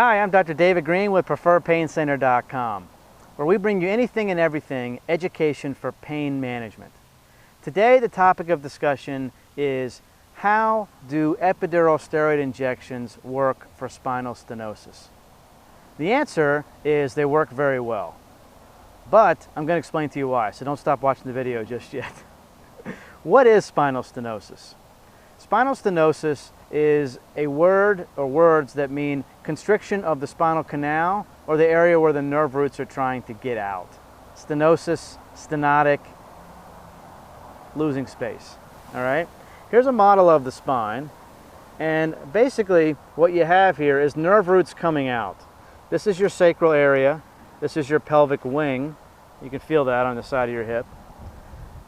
Hi, I'm Dr. David Green with PreferPainCenter.com, where we bring you anything and everything education for pain management. Today, the topic of discussion is how do epidural steroid injections work for spinal stenosis? The answer is they work very well, but I'm going to explain to you why, so don't stop watching the video just yet. What is spinal stenosis? Spinal stenosis is a word or words that mean constriction of the spinal canal or the area where the nerve roots are trying to get out. Stenosis, stenotic, losing space. All right? Here's a model of the spine, and basically what you have here is nerve roots coming out. This is your sacral area. This is your pelvic wing. You can feel that on the side of your hip.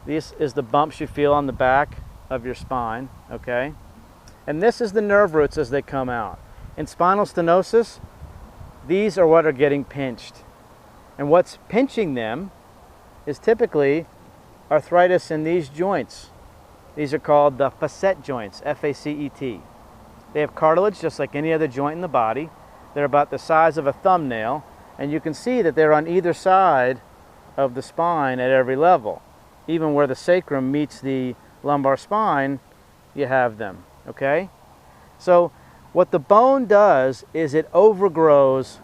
This is the bumps you feel on the back of your spine, okay? And this is the nerve roots as they come out. In spinal stenosis, these are what are getting pinched. And what's pinching them is typically arthritis in these joints. These are called the facet joints, F-A-C-E-T. They have cartilage just like any other joint in the body. They're about the size of a thumbnail, and you can see that they're on either side of the spine at every level. Even where the sacrum meets the lumbar spine, you have them, okay? So what the bone does is it overgrows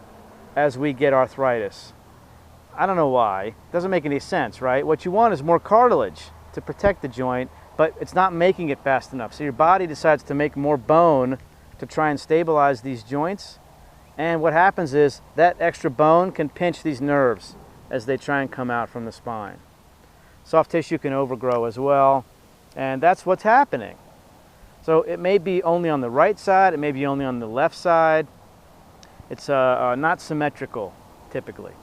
as we get arthritis. I don't know why. It doesn't make any sense, right? What you want is more cartilage to protect the joint, but it's not making it fast enough. So your body decides to make more bone to try and stabilize these joints. And what happens is that extra bone can pinch these nerves as they try and come out from the spine. Soft tissue can overgrow as well, and that's what's happening. So it may be only on the right side, it may be only on the left side. It's not symmetrical, typically.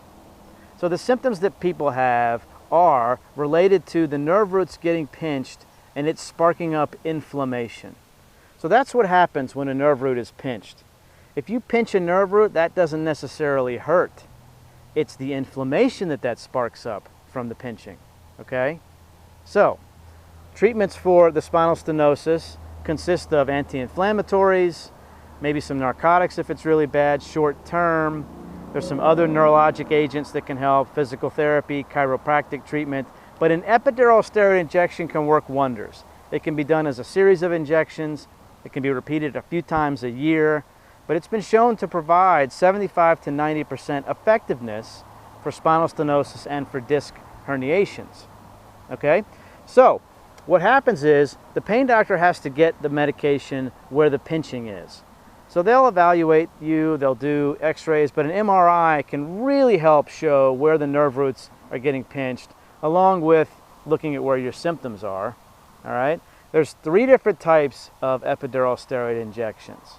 So the symptoms that people have are related to the nerve roots getting pinched and it's sparking up inflammation. So that's what happens when a nerve root is pinched. If you pinch a nerve root, that doesn't necessarily hurt. It's the inflammation that sparks up from the pinching, okay? So, treatments for the spinal stenosis consist of anti-inflammatories, maybe some narcotics if it's really bad, short term. There's some other neurologic agents that can help, physical therapy, chiropractic treatment, but an epidural steroid injection can work wonders. It can be done as a series of injections. It can be repeated a few times a year, but it's been shown to provide 75 to 90% effectiveness for spinal stenosis and for disc herniations, okay? So what happens is the pain doctor has to get the medication where the pinching is. So they'll evaluate you, they'll do x-rays, but an MRI can really help show where the nerve roots are getting pinched, along with looking at where your symptoms are, all right? There's 3 different types of epidural steroid injections.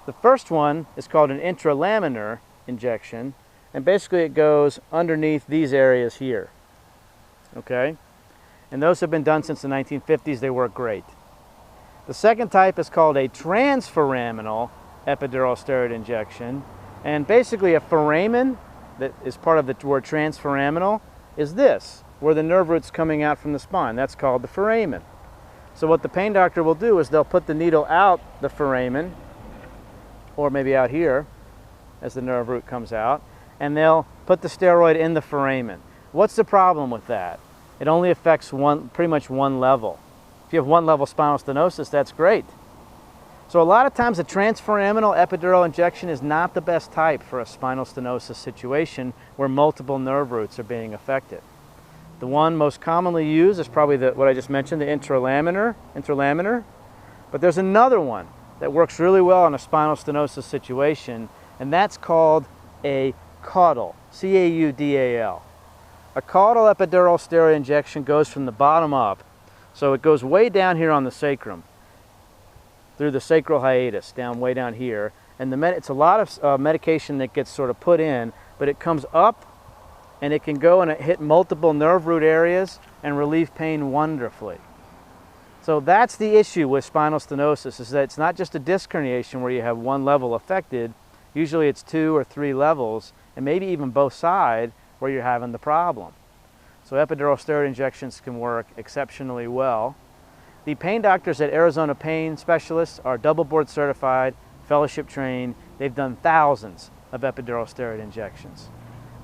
The first one is called an interlaminar injection, and basically it goes underneath these areas here, okay? And those have been done since the 1950s. They work great. The second type is called a transforaminal epidural steroid injection, and basically a foramen that is part of the word transforaminal is this, where the nerve root's coming out from the spine. That's called the foramen. So what the pain doctor will do is they'll put the needle out the foramen, or maybe out here as the nerve root comes out, and they'll put the steroid in the foramen. What's the problem with that? It only affects pretty much one level. If you have one level spinal stenosis, that's great. So a lot of times a transforaminal epidural injection is not the best type for a spinal stenosis situation where multiple nerve roots are being affected. The one most commonly used is probably what I just mentioned, the interlaminar, but there's another one that works really well in a spinal stenosis situation, and that's called a Caudal, C-A-U-D-A-L. A caudal epidural steroid injection goes from the bottom up. So it goes way down here on the sacrum, through the sacral hiatus, down way down here. And it's a lot of medication that gets sort of put in, but it comes up and it can go and hit multiple nerve root areas and relieve pain wonderfully. So that's the issue with spinal stenosis, is that it's not just a disc herniation where you have one level affected. Usually it's 2 or 3 levels, and maybe even both sides, where you're having the problem. So epidural steroid injections can work exceptionally well. The pain doctors at Arizona Pain Specialists are double board certified, fellowship trained. They They've done thousands of epidural steroid injections.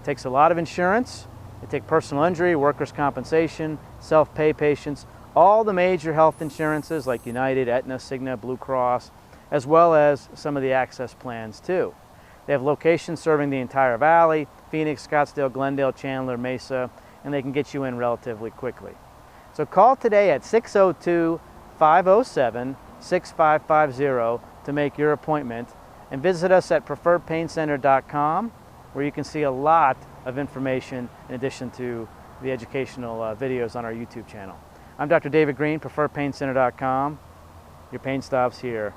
It takes a lot of insurance. They take personal injury, workers' compensation, self-pay patients, all the major health insurances like United, Aetna, Cigna, Blue Cross, as well as some of the access plans too. They have locations serving the entire valley, Phoenix, Scottsdale, Glendale, Chandler, Mesa, and they can get you in relatively quickly. So call today at 602-507-6550 to make your appointment, and visit us at preferredpaincenter.com, where you can see a lot of information in addition to the educational videos on our YouTube channel. I'm Dr. David Green, preferredpaincenter.com. Your pain stops here.